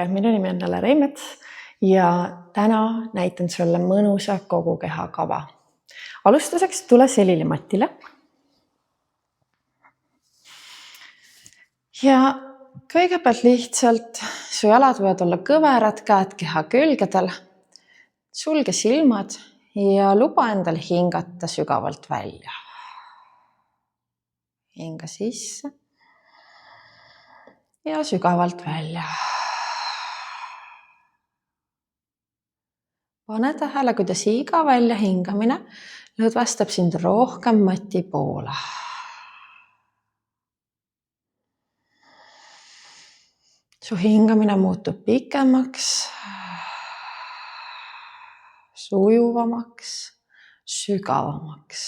tere, minu nimi on Nele Reimets ja täna näitan sulle mõnusa kogukeha kava. Alustuseks tule selili matile. Ja kõigepealt lihtsalt su jalad võivad olla kõverad, käed keha külgedel. Sulge silmad ja luba endal hingata sügavalt välja. Hinga sisse ja sügavalt välja. Pane tähele, kuidas iga välja hingamine lõdvestab sind rohkem mati poole. Su hingamine muutub pikemaks, sujuvamaks, sügavamaks.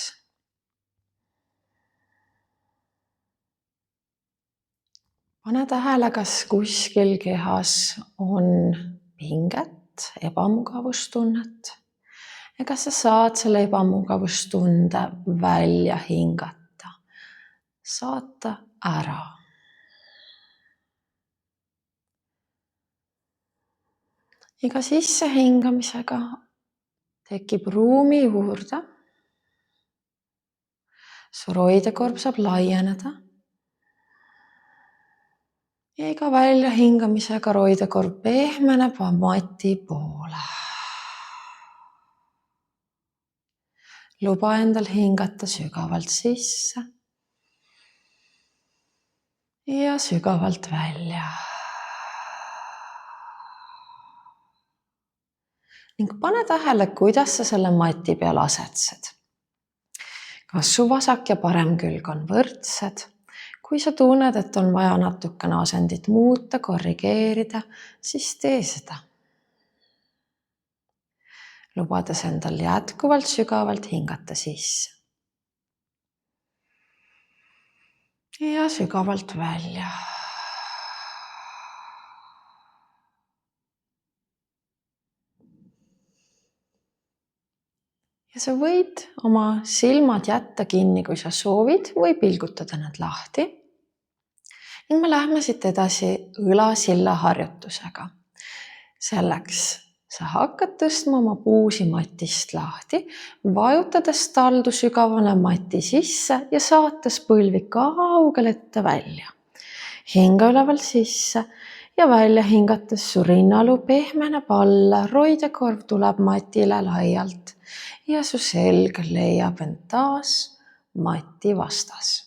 Pane tähele, kas kuskil kehas on pinget, ebamugavustunnet ja kas sa saad selle ebamugavustunde välja hingata, saata ära. Iga sissehingamisega tekib ruumi juurde. Su roidekorv saab laieneda. Ja iga välja hingamisega roidekorv pehmeneb mati poole. Luba endal hingata sügavalt sisse ja sügavalt välja. Ning pane tähele, kuidas sa selle mati peal asetsed. Kas su vasak ja parem külg on võrdsed? Kui sa tunned, et on vaja natukene asendit muuta, korrigeerida, siis tee seda. Lubades endal jätkuvalt sügavalt hingata sisse. Ja sügavalt välja. Ja sa võid oma silmad jätta kinni, kui sa soovid, või pilgutada nad lahti. Ning me lähme siit edasi õlasilla harjutusega. Selleks sa hakkad tõstma oma puusi matist lahti, vajutades taldu sügavale mati sisse ja saates põlvi kaugele ette välja. Hinga üleval sisse ja välja hingates su rinnaluu pehmeneb alla, roidekorv tuleb matile laialt ja su selg leiab end taas mati vastas.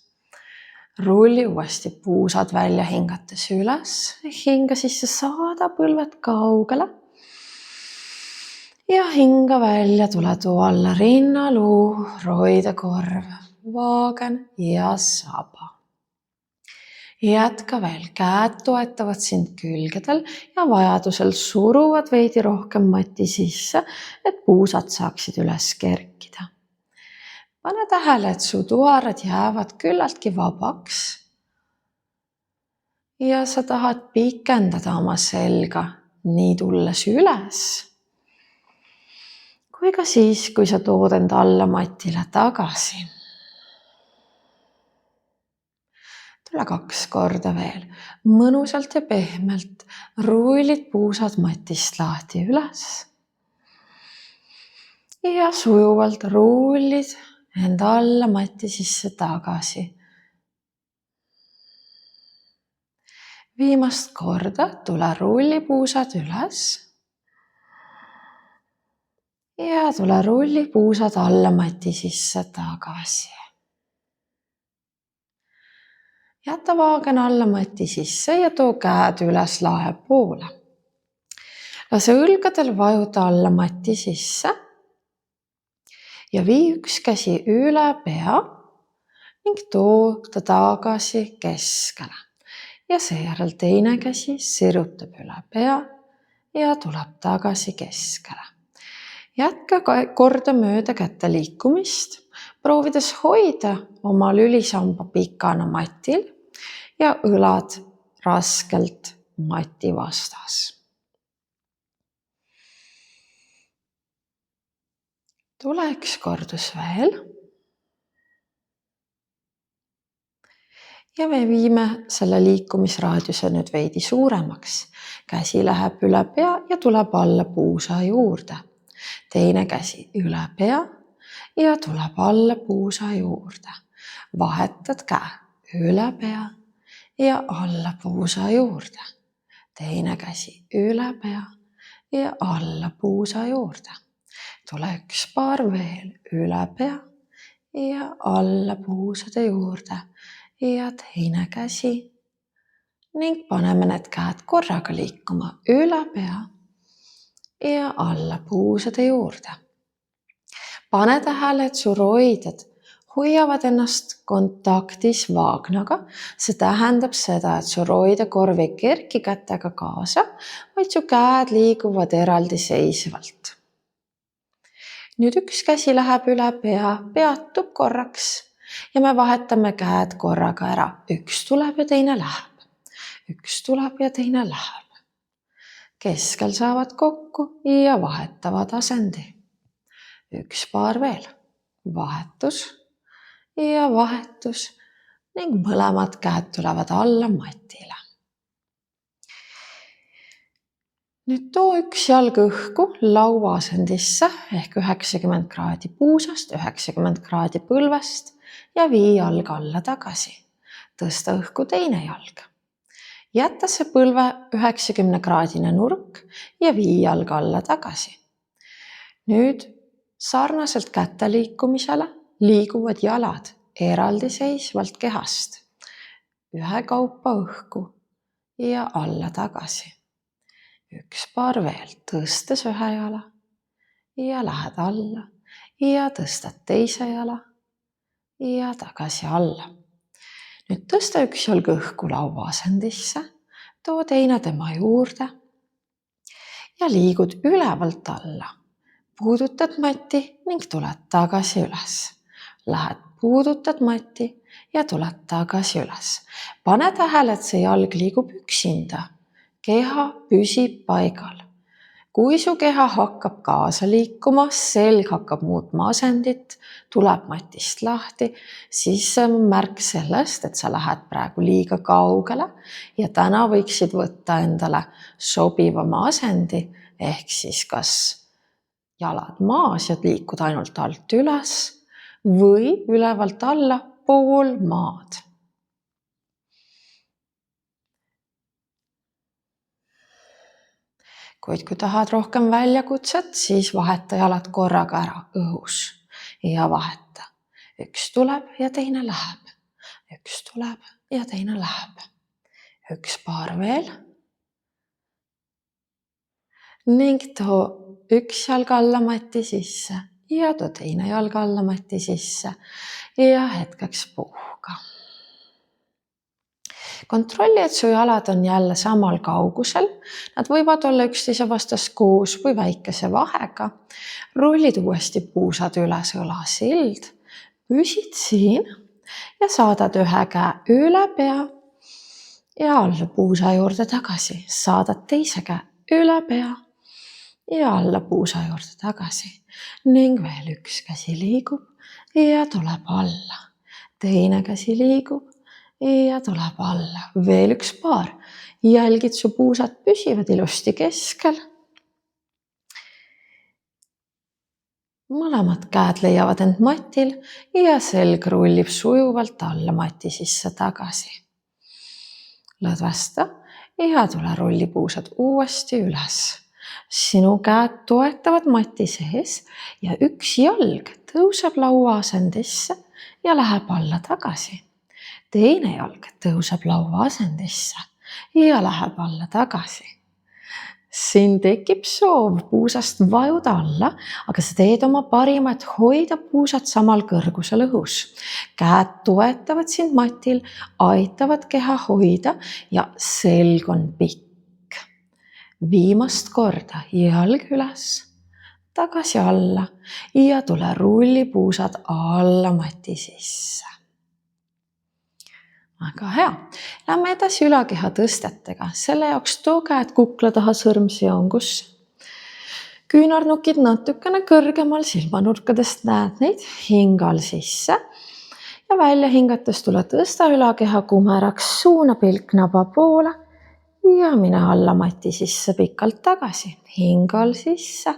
Rulli uuesti puusad välja hingates üles, hinga sisse saada põlved kaugele ja hinga välja, tule too alla rinnaluu, roidekorv, vaagen ja saba. Jätka veel, käed toetavad sind külgedel ja vajadusel suruvad veidi rohkem mati sisse, et puusad saaksid üles kerkida. Pane tähele, et su tuarad jäävad küllaltki vabaks ja sa tahad pikendada oma selga nii tulles üles, kui ka siis, kui sa tood end alla matile tagasi. Tule 2 korda veel. Mõnusalt ja pehmelt rullid puusad matist lahti üles. Ja sujuvalt rullid end alla mati sisse tagasi. Viimast korda tule rulli puusad üles. Ja tule rulli puusad alla mati sisse tagasi. Jäta vaagen alla mati sisse ja too käed üles lae poole. Lase õlgadel vajuda alla mati sisse ja vii üks käsi üle pea ning too ta tagasi keskele. Ja seejärel teine käsi sirutab üle pea ja tuleb tagasi keskele. Jätka korda mööda käte liikumist, proovides hoida oma lülisamba pikana matil ja õlad raskelt mati vastas. Tule 1 kordus veel. ja me viime selle liikumisraadiuse nüüd veidi suuremaks. Käsi läheb üle pea ja tuleb alla puusa juurde. Teine käsi üle pea ja tuleb alla puusa juurde. Vahetad käe üle pea ja alla puusa juurde. Teine käsi üle pea ja alla puusa juurde. Tule üks paar veel üle pea ja alla puusade juurde ja teine käsi ning paneme need käed korraga liikuma üle pea ja alla puusade juurde. Pane tähele, et su roided hoiavad ennast kontaktis vaagnaga. See tähendab seda, et su roidekorv ei kerki kätega kaasa, vaid su käed liiguvad eraldiseisvalt. Nüüd üks käsi läheb üle pea, peatub korraks ja me vahetame käed korraga ära. Üks tuleb ja teine läheb. Üks tuleb ja teine läheb. Keskel saavad kokku ja vahetavad asendi. Üks paar veel. Vahetus ja vahetus ning mõlemad käed tulevad alla matile. Nüüd too üks jalg õhku lauaasendisse ehk 90 kraadi puusast, 90 kraadi põlvest ja vii jalg alla tagasi. Tõsta õhku teine jalg. Jäta see põlve 90 kraadine nurk ja vii jalg alla tagasi. Nüüd sarnaselt käte liikumisele liiguvad jalad eraldiseisvalt kehast. Ühekaupa õhku ja alla tagasi. Üks paar veel, tõstes ühe jala ja lähed alla ja tõstad teise jala ja tagasi alla. Nüüd tõsta üks jalg õhku lauaasendisse, too teine tema juurde ja liigud ülevalt alla. Puudutad matti ning tuled tagasi üles. Lähed, puudutad matti ja tuled tagasi üles. Pane tähele, et see jalg liigub üksinda. Keha püsib paigal. Kui su keha hakkab kaasa liikuma, selg hakkab muutma asendit, tuleb matist lahti, siis see on märk sellest, et sa lähed praegu liiga kaugele ja täna võiksid võtta endale sobivama asendi ehk siis kas jalad maas ja liikud ainult alt üles või ülevalt alla pool maad. Kuid kui tahad rohkem väljakutset, siis vaheta jalad korraga ära õhus ja vaheta. Üks tuleb ja teine läheb. Üks tuleb ja teine läheb. Üks paar veel. Ning too üks jalg alla mati sisse ja too teine jalg alla mati sisse ja hetkeks puhka. Kontrolli, et su jalad on jälle samal kaugusel. Nad võivad olla üksteise vastas koos või väikese vahega. Rullid uuesti puusad üles, õlasild. Püsid siin ja saadad ühe käe üle pea ja alla puusa juurde tagasi. Saadad teise käe üle pea ja alla puusa juurde tagasi. Ning veel üks käsi liigub ja tuleb alla. Teine käsi liigub ja tuleb alla. Veel üks paar. Jälgid, su puusad püsivad ilusti keskel. Mõlemad käed leiavad end matil ja selg rullib sujuvalt alla mati sisse tagasi. Lõdvesta ja tule rulli puusad uuesti üles. Sinu käed toetavad mati sees ja üks jalg tõuseb lauaasendisse ja läheb alla tagasi. Teine jalg tõuseb lauaasendisse ja läheb alla tagasi. Siin tekib soov puusast vajuda alla, aga sa teed oma parima, et hoida puusad samal kõrgusel õhus. Käed toetavad sind matil, aitavad keha hoida ja selg on pikk. Viimast korda jalg üles, tagasi alla ja tule rulli puusad alla mati sisse. Väga hea. Lähme edasi ülakeha tõstetega. Selle jaoks too käed kukla taha sõrmseongusse. Küünarnukid natukene kõrgemal silmanurkadest näed neid. Hingal sisse ja välja hingates tule tõsta ülakeha kumeraks, suuna pilk naba poole ja mine alla mati sisse pikalt tagasi. Hingal sisse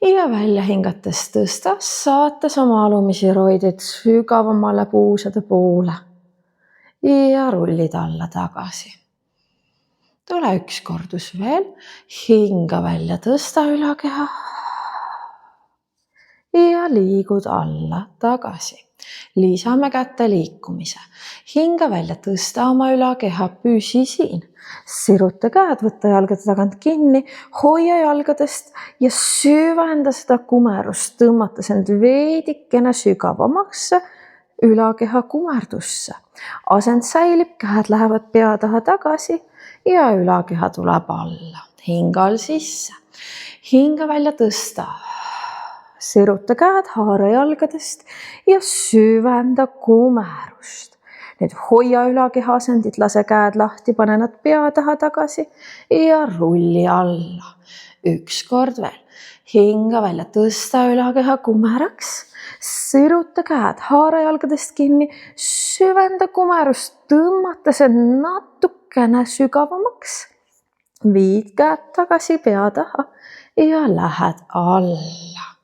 ja välja hingates tõsta, saates oma alumisi roideid sügavamale puusade poole ja rullid alla tagasi. Tule üks kordus veel, hinga välja, tõsta ülakeha ja liigud alla tagasi. Lisame käte liikumise. Hinga välja, tõsta oma ülakeha, püsi siin. Siruta käed, võta jalgade tagant kinni, hoia jalgadest ja süvenda seda kumerust, tõmmates end veidikene sügavamaks ülakeha kumerdusse. Asend säilib, käed lähevad pea taha tagasi ja ülakeha tuleb alla. Hingal sisse. Hinga välja, tõsta. Siruta käed, haara jalgadest ja süvenda kumerust. Nüüd hoia ülakeha asendit, lase käed lahti, pane nad pea taha tagasi ja rulli alla. Üks kord veel. Hinga välja, tõsta ülakeha kumeraks. Siruta käed, haara jalgadest kinni, süvenda kumerust, tõmmates end natukene sügavamaks. Viid käed tagasi pea taha ja lähed alla.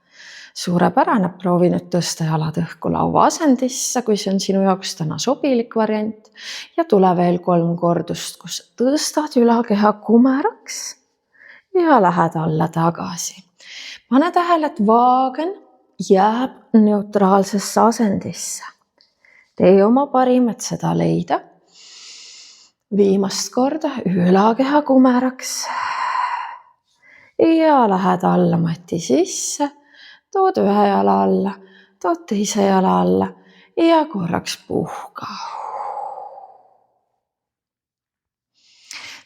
Suurepärane, proovi nüüd tõsta jalad õhku laua asendisse, kui see on sinu jaoks täna sobilik variant. Ja tule veel 3 kordust, kus tõstad ülakeha kumeraks ja lähed alla tagasi. Pane tähele, et vaagen jääb neutraalsesse asendisse. Tee oma parim, et seda leida. Viimast korda ülakeha kumeraks ja lähed alla mati sisse. Tood ühe jala alla, tood teise jala alla ja korraks puhka.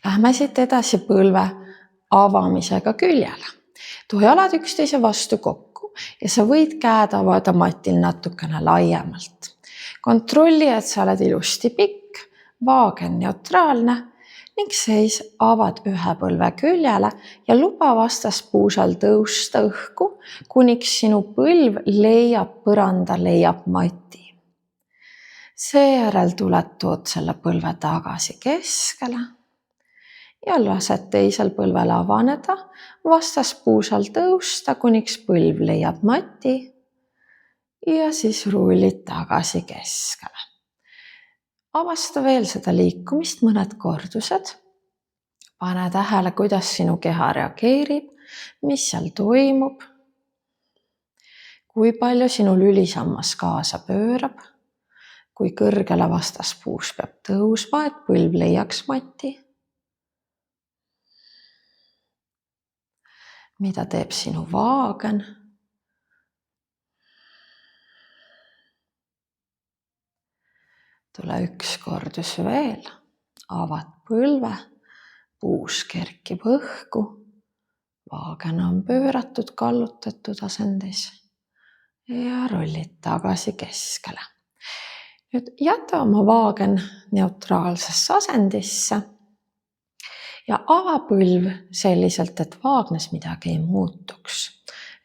Lähme siit edasi põlve avamisega küljele. Too jalad üksteise vastu kokku ja sa võid käed avada matil natukene laiemalt. Kontrolli, et sa oled ilusti pikk, vaagen neutraalne ning seis avad ühe põlve küljele ja luba vastaspuusal tõusta õhku, kuniks sinu põlv leiab põranda, leiab mati. Seejärel tood selle põlve tagasi keskele ja lased teisel põlvel avaneda, vastaspuusal tõusta, kuniks põlv leiab mati ja siis rullid tagasi keskele. Avasta veel seda liikumist mõned kordused. Pane tähele, kuidas sinu keha reageerib, mis seal toimub, kui palju sinu lülisammas kaasa pöörab, kui kõrgele vastaspuus peab tõusma, et põlv leiaks mati. Mida teeb sinu vaagen? Tule üks kordus veel, avad põlve, puus kerkib õhku, vaagen on pööratud, kallutatud asendis ja rullid tagasi keskele. Nüüd jäta oma vaagen neutraalsesse asendisse ja ava põlv selliselt, et vaagnes midagi ei muutuks.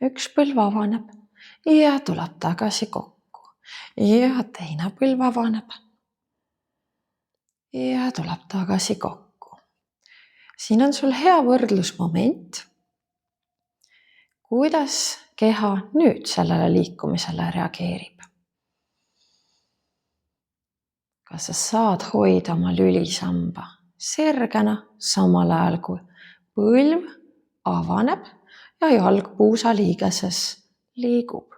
Üks põlv avaneb ja tuleb tagasi kokku ja teine põlv avaneb ja tuleb tagasi kokku. Siin on sul hea võrdlusmoment, kuidas keha nüüd sellele liikumisele reageerib. Kas sa saad hoida oma lülisamba sirgena, samal ajal kui põlv avaneb ja jalg puusaliigeses liigub.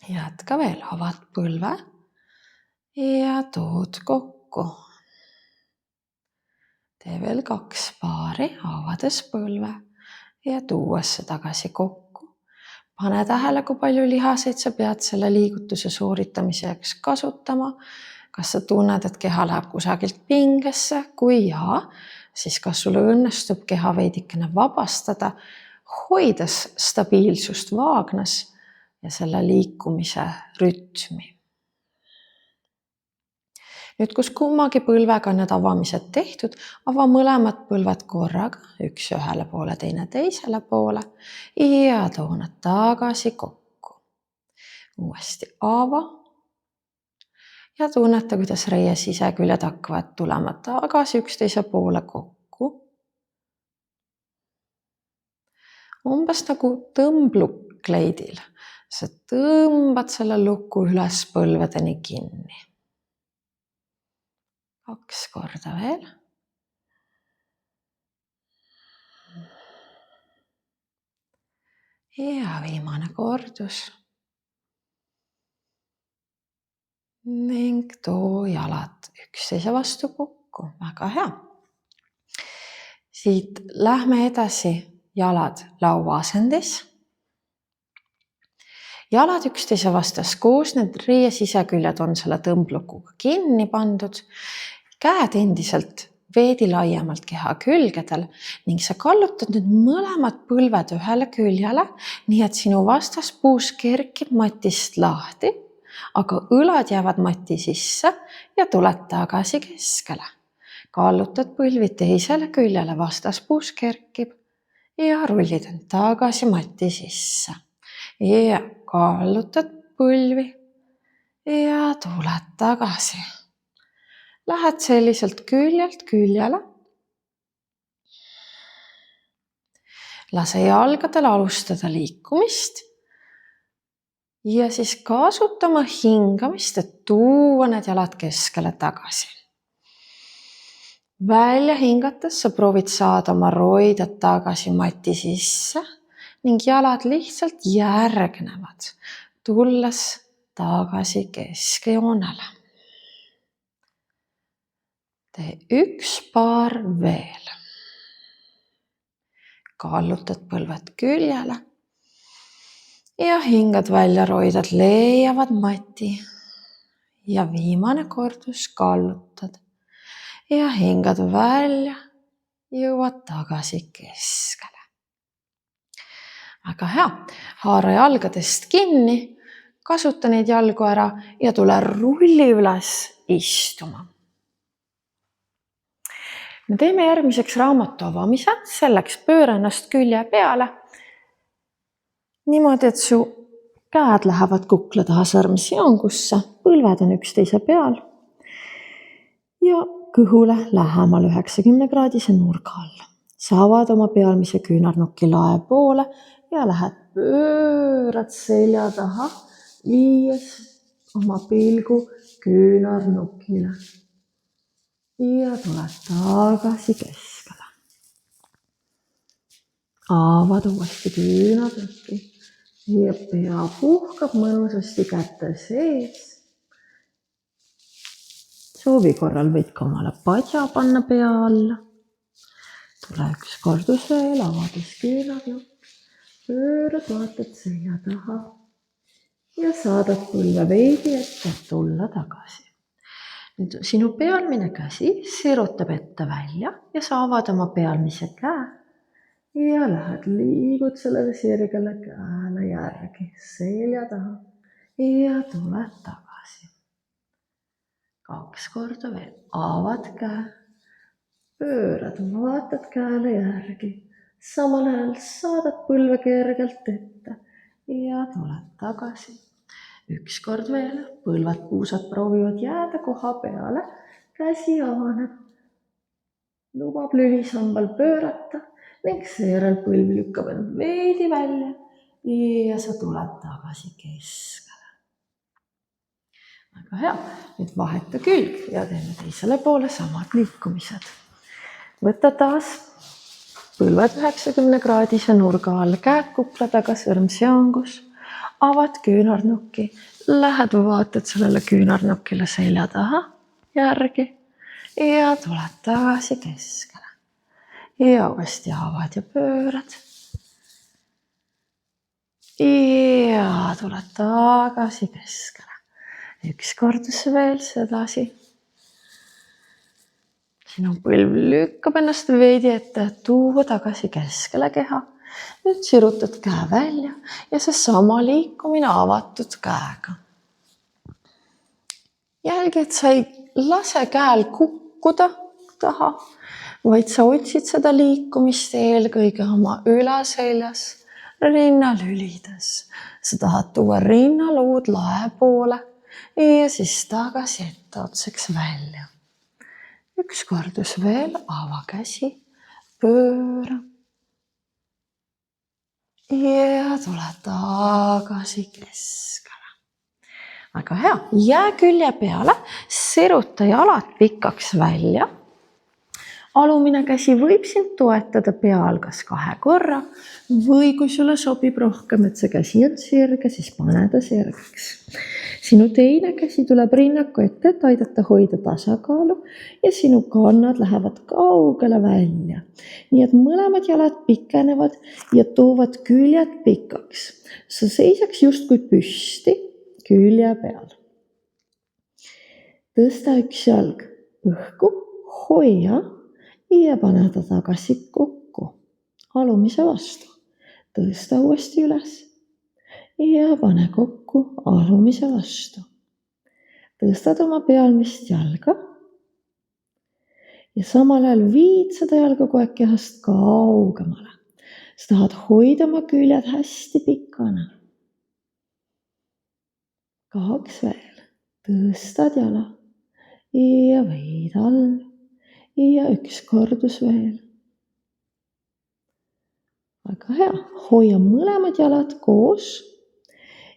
Jätka veel, avad põlve ja tood kokku. Tee veel 2 paari, avades põlve ja tuues see tagasi kokku. Pane tähele, kui palju lihaseid sa pead selle liigutuse sooritamiseks kasutama. Kas sa tunned, et keha läheb kusagilt pingesse? Kui jaa, siis kas sul õnnestub keha veidikene vabastada, hoides stabiilsust vaagnas ja selle liikumise rütmi. Nüüd, kus kummagi põlvega on need avamised tehtud, ava mõlemad põlved korraga, üks ühele poole, teine teisele poole ja too nad tagasi kokku. Uuesti ava ja tunneta, kuidas reie siseküljed hakkavad tulema tagasi üksteise poole kokku. Umbes nagu tõmblukk kleidil. Sa tõmbad selle luku üles põlvedeni kinni. 2 korda veel. Ja viimane kordus. Ning too jalad üksteise vastu kokku. Väga hea. Siit lähme edasi jalad lauaasendis. Jalad üksteise vastas koos, need reie siseküljed on selle tõmblukuga kinni pandud. Käed endiselt veidi laiemalt keha külgedel ning sa kallutad nüüd mõlemad põlved ühele küljele, nii et sinu vastaspuus kerkib matist lahti, aga õlad jäävad mati sisse ja tuled tagasi keskele. Kallutad põlvi teisele küljele, vastaspuus kerkib ja rullid end tagasi mati sisse. Ja kallutad põlvi ja tuled tagasi. Lähed selliselt küljelt küljele. Lase jalgadel alustada liikumist ja siis kasutama hingamist, et tuua need jalad keskele tagasi. Välja hingates sa proovid saada oma roidad tagasi mati sisse ning jalad lihtsalt järgnevad, tulles tagasi keskjoonele. Tee 1 paar veel. Kallutad põlved küljele ja hingad välja, roidad leiavad mati. Ja viimane kordus kallutad ja hingad välja, jõuad tagasi keskele. Väga hea. Haara jalgadest kinni, kasuta neid jalgu ära ja tule rulli üles istuma. Me teeme järgmiseks raamatu avamise, selleks pööra ennast külje peale. Niimoodi, et su käed lähevad kukla taha sõrmsjoongusse, põlved on üksteise peal ja kõhule lähemal 90-kraadise nurga all. Sa avad oma pealmise küünarnuki lae poole ja lähed pöörad selja taha, viies oma pilgu küünarnukile. Ja tuled tagasi keskele. Avad uuesti küünarnukki ja pea puhkab mõnusasti käte sees. Soovi korral võid ka omale padja panna pea alla. Tule 1 kordus veel, avades küünarnukk. Pöörad, vaatad selja taha ja saadad põlve veidi ette, et tulla tagasi. Nüüd sinu pealmine käsi sirutab ette välja ja sa avad oma pealmise käe ja lähed liigud sellele sirgele käele järgi selja taha ja tuled tagasi. 2 korda veel, avad käe, pöörad, vaatad käele järgi, samal ajal saadad põlve kergelt ette ja tuled tagasi. 1 kord veel, põlvad, puusad proovivad jääda koha peale, käsi avaneb, lubab lülisambal pöörata ning seejärel põlv lükkab end veidi välja ja sa tuled tagasi keskele. Väga hea, nüüd vaheta külg ja teeme teisele poole samad liikumised. Võta taas põlved 90-kraadise nurga all, käed kukla taga, sõrmsjoongus. Avad küünarnukki, lähed vaatad sellele küünarnukile selja taha järgi ja tuled tagasi keskele. Ja uuesti avad ja pöörad. Ja tuled tagasi keskele. 1 kordus veel sedasi. Sinu põlv lükkab ennast veidi ette, tuua tagasi keskele keha. Nüüd sirutad käe välja ja see sama liikumine avatud käega. Jälgi, et sa ei lase käel kukkuda taha, vaid sa otsid seda liikumist eelkõige oma ülaseljas, rinnalülides. Sa tahad tuua rinnaluud lae poole ja siis tagasi etteotsaks välja. Üks kordus veel, ava käsi, pööra. Ja tule tagasi keskele. Väga hea. Jää külje peale, siruta jalad pikaks välja. Alumine käsi võib sind toetada peal kas 2 korra või kui sulle sobib rohkem, et see käsi on sirge, siis pane ta sirgeks. Sinu teine käsi tuleb rinnaku ette, et aidata hoida tasakaalu ja sinu kannad lähevad kaugele välja. Nii et mõlemad jalad pikenevad ja toovad küljed pikaks. Sa seisaks justkui püsti külje peal. Tõsta üks jalg õhku, hoia ja pane ta tagasi kokku, alumise vastu. Tõsta uuesti üles ja pane kokku alumise vastu. Tõstad oma pealmist jalga ja samal ajal viid seda jalga kogu aeg kehast kaugemale. Sa tahad hoida oma küljed hästi pikana. 2 veel. Tõstad jala ja viid all ja 1 kordus veel. Väga hea. Hoia mõlemad jalad koos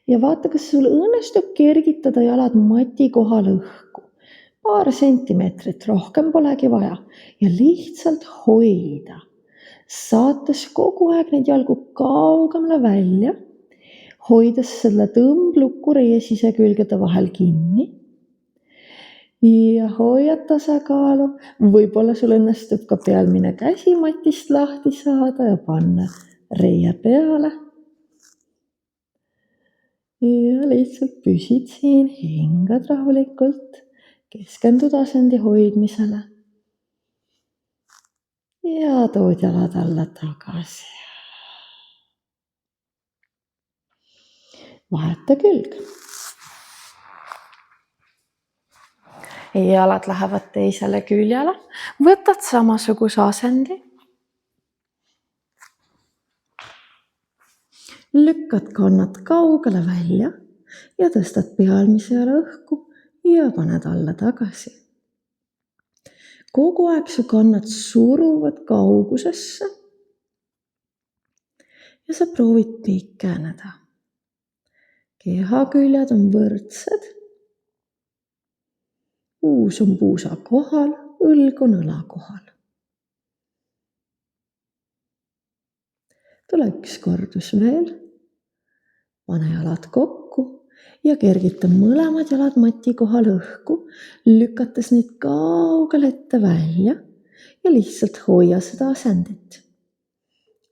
ja vaata, kas sul õnnestub kergitada jalad mati kohal õhku. Paar sentimeetrit, rohkem polegi vaja. Ja lihtsalt hoida. Saates kogu aeg neid jalgu kaugemale välja. Hoides selle tõmblukku reie sisekülgede vahel kinni. Ja hoiad tasakaalu. Võib-olla sul õnnestub ka pealmine käsi matist lahti saada ja panna reie peale. Ja lihtsalt püsid siin, hingad rahulikult, keskendud asendi hoidmisele. Ja tood jalad alla tagasi. Vaheta külg. Jalad lähevad teisele küljele. Võtad samasuguse asendi. Lükkad kannad kaugele välja ja tõstad pealmise jala õhku ja paned alla tagasi. Kogu aeg su kannad suruvad kaugusesse ja sa proovid pikeneda. Kehaküljed on võrdsed. Uus on puusa kohal, õlg on õla kohal. Tule 1 kordus veel. Pane jalad kokku ja kergita mõlemad jalad mati kohal õhku, lükates neid kaugele ette välja ja lihtsalt hoia seda asendit.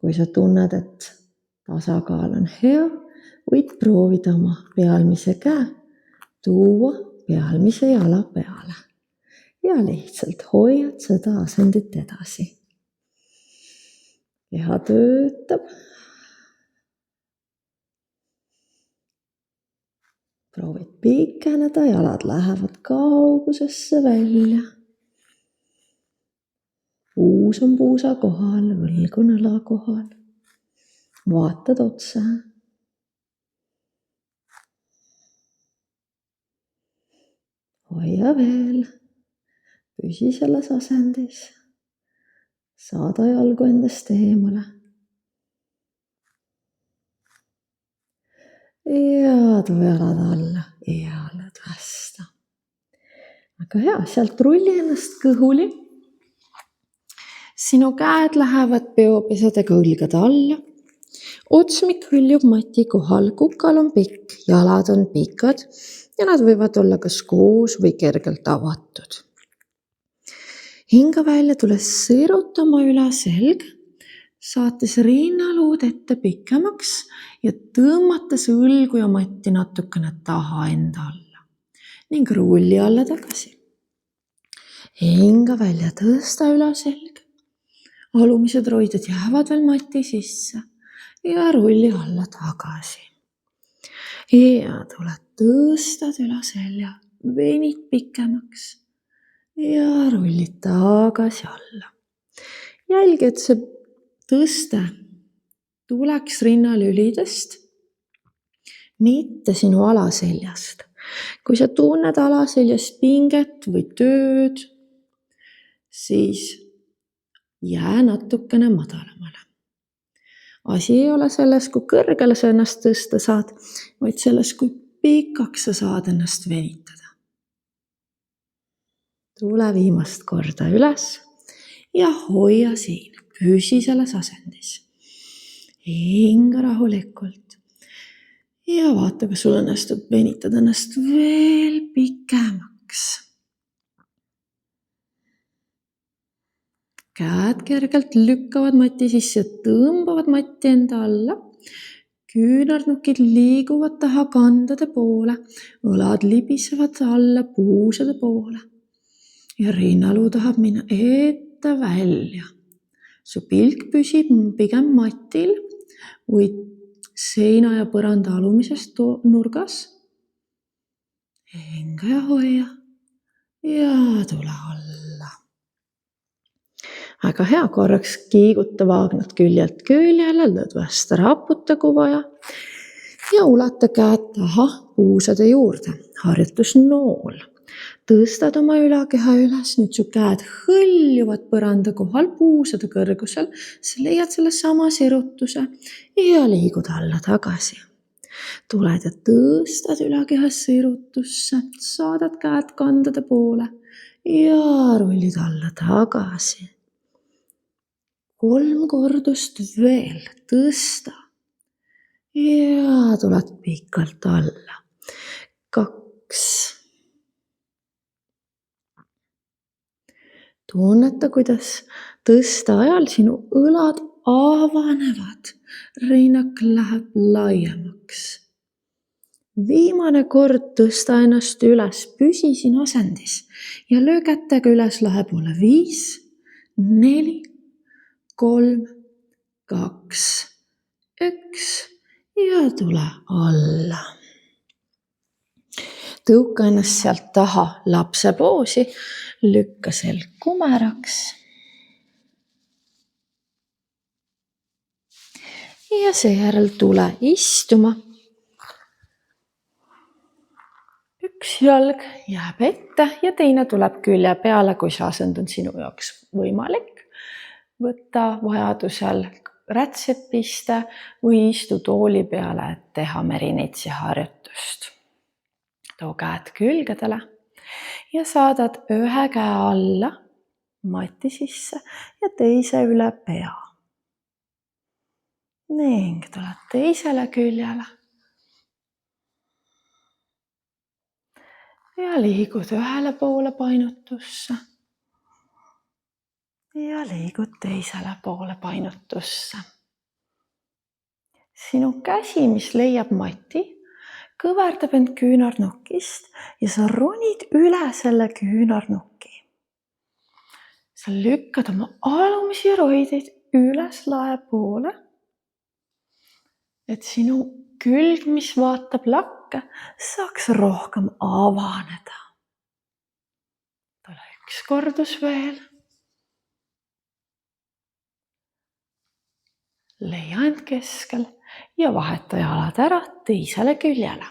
Kui sa tunned, et tasakaal on hea, võid proovida oma pealmise käe tuua pealmise jala peale ja lihtsalt hoiad seda asendit edasi. Keha töötab. Proovid pikeneda, jalad lähevad kaugusesse välja. Uus on puusa kohal, õlg on õla kohal. Vaatad otsa. Hoia veel. Püsi selles asendis. Saada jalgu endast eemale. Ja too jalad alla ja lööd vastu. Aga hea, sealt rulli ennast kõhuli. Sinu käed lähevad peopesedega õlgade alla. Otsmik hõljub mati kohal, kukal on pikk, jalad on pikad ja nad võivad olla kas koos või kergelt avatud. Hinga välja, tule siruta oma ülaselg, saates rinnaluud ette pikemaks ja tõmmates õlgu ja matti natukene taha enda alla ning rulli alla tagasi. Hinga välja, tõsta ülaselg. Alumised roided jäävad veel mati sisse ja rulli alla tagasi. Ja tule tõstad ülaselja, venid pikemaks ja rullid tagasi alla. Jälgi, et see tõste tuleks rinnalülidest, mitte sinu alaseljast. Kui sa tunned alaseljas pinget või tööd, siis jää natukene madalamale. Asi ei ole selles, kui kõrgele sa ennast tõsta saad, vaid selles, kui pikaks sa saad ennast venitada. Tule viimast korda üles ja hoia siin, püsi selles asendis. Hinga rahulikult ja vaata, kas sul õnnestub venitada ennast veel pikemaks. Käed kergelt lükkavad mati sisse, tõmbavad mati enda alla. Küünarnukid liiguvad taha kandade poole, õlad libisevad alla puusade poole ja rinnaluu tahab minna ette välja. Su pilk püsib pigem matil või seina ja põranda alumises nurgas. Hinga ja hoia ja tule alla. Aga hea, korraks kiiguta vaagnat küljelt küljele, lõdvesta raputa kui vaja ja ulata käed taha puusade juurde. Harjutusnool. Tõstad oma ülakeha üles, nüüd su käed hõljuvad põranda kohal puusade kõrgusel. Sa leiad selle sama sirutuse ja liigud alla tagasi. Tuled ja tõstad ülakehas sirutusse, saadad käed kandade poole ja rullid alla tagasi. 3 kordust veel, tõsta ja tuled pikalt alla. 2. Tunneta, kuidas tõsta ajal sinu õlad avanevad, rinnak läheb laiemaks. Viimane kord tõsta ennast üles, püsi siin asendis ja löö kätega üles lahe poole. 5, 4, 3, 2, 1 ja tule alla. Tõuka ennast sealt taha lapse poosi, lükka selg kumeraks. Ja seejärel tule istuma. Üks jalg jääb ette ja teine tuleb külje peale, kui see asend on sinu jaoks võimalik. Võta vajadusel rätsepiste või istu tooli peale, et teha merinitsi harjutust. Too käed külgedele ja saadad ühe käe alla mati sisse ja teise üle pea. Ning tuled teisele küljele ja liigud ühele poole painutusse ja liigud teisele poole painutusse. Sinu käsi, mis leiab mati, kõverdab end küünarnukist ja sa ronid üle selle küünarnuki. Sa lükkad oma alumisi roideid üles lae poole, et sinu külg, mis vaatab lakke, saaks rohkem avaneda. Tule 1 kordus veel. Leia end keskel ja vaheta jalad ära teisele küljele.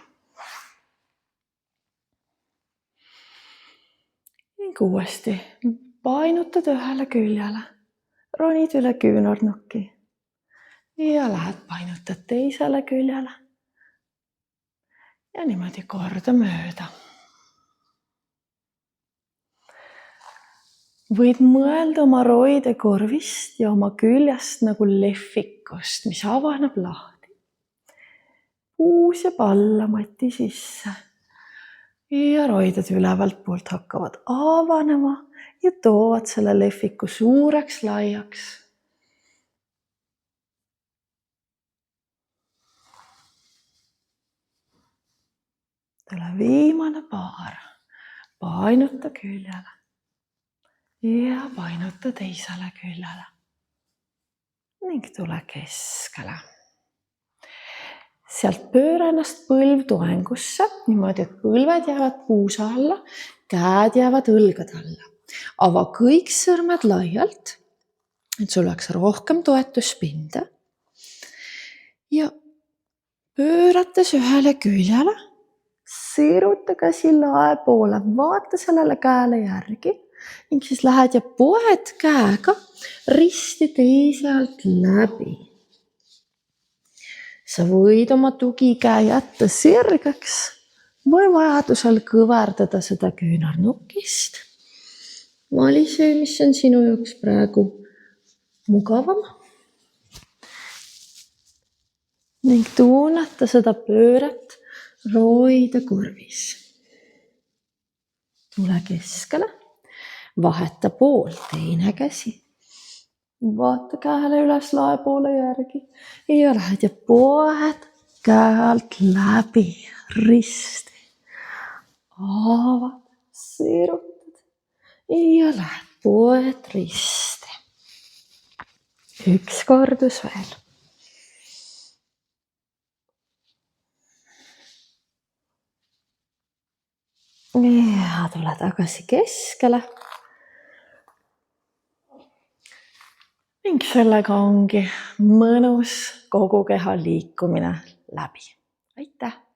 Ning uuesti painutad ühele küljele, ronid üle küünarnuki ja lähed painutad teisele küljele. Ja niimoodi kordamööda. Võid mõelda oma roide korvist ja oma küljest nagu lehvikust, mis avaneb lahti. Puus jääb alla mati sisse ja roided ülevalt poolt hakkavad avanema ja toovad selle lehviku suureks laiaks. Tule viimane paar, painuta küljele. Ja painuta teisele küljele ning tule keskele. Sealt pööra ennast põlvtoengusse, niimoodi, et põlved jäävad puusa alla, käed jäävad õlgade alla. ava kõik sõrmed laialt, et sul oleks rohkem toetuspinda. Ja pöörates ühele küljele, siruta käsi lae poole, vaata sellele käele järgi ning siis lähed ja poed käega risti teise alt läbi. Sa võid oma tugikäe jätta sirgeks või vajadusel kõverdada seda küünarnukist. Vali see, mis on sinu jaoks praegu mugavam. Ning tunneta seda pööret roida korvis. Tule keskele, vaheta pool, teine käsi. Vaata käele üles lae poole järgi ja lähed ja poed käe alt läbi risti. Avad, sirutad ja lähed poed risti. Üks kordus veel. Ja tule tagasi keskele. Ning sellega ongi mõnus kogu keha liikumine läbi. Aitäh!